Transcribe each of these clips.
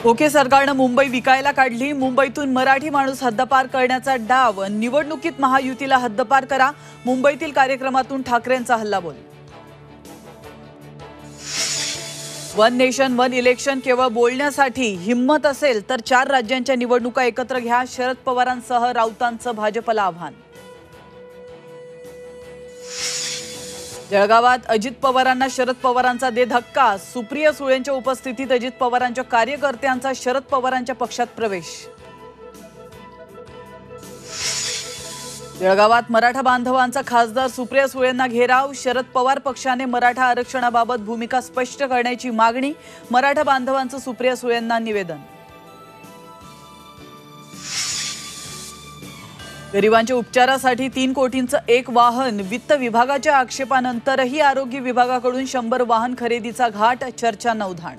Okay सरकारनं मुंबई विकायला काढली। मुंबईतून मराठी माणूस हद्दपार करण्याचा डाव। निवडणुकीत महायुतीला हद्दपार करा। मुंबईतील कार्यक्रमातून ठाकरेंचा हल्लाबोल। वन नेशन वन इलेक्शन केवळ बोलण्यासाठी हिम्मत असेल तर 4 राज्यांच्या निवडणुका एकत्र घ्या। शरद पवारांसह राऊतांचं भाजपला आव्हान। जळगावात अजित पवारांना शरद पवारांचा दे धक्का। सुप्रिया सुळेंच्या उपस्थितीत अजित पवारांच्या कार्यकर्त्यांचा शरद पवारांच्या पक्षात प्रवेश। जळगावात मराठा बांधवांचा खासदार सुप्रिया सुळेंना घेराव। शरद पवार पक्षाने मराठा आरक्षणाबाबत भूमिका स्पष्ट करण्याची मागणी। मराठा बांधवांचं सुप्रिया सुळेंना निवेदन। गरिबांच्या उपचारासाठी 3 कोटींचं एक वाहन। वित्त विभागाच्या आक्षेपानंतरही आरोग्य विभागाकडून 100 वाहन खरेदीचा घाट। चर्चा नवधाण।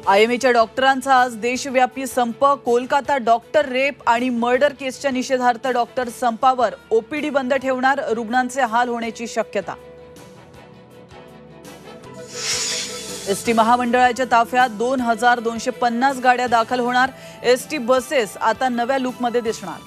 आयएमएच्या डॉक्टरांचा आज देशव्यापी संप। कोलकाता डॉक्टर रेप आणि मर्डर केसच्या निषेधार्थ डॉक्टर संपावर। ओपीडी बंद ठेवणार। रुग्णांचे हाल होण्याची शक्यता। एसटी महामंडळाच्या ताफ्यात 2250 गाड्या दाखल होणार। एसटी बसेस आता नव्या लुकमध्ये दिसणार।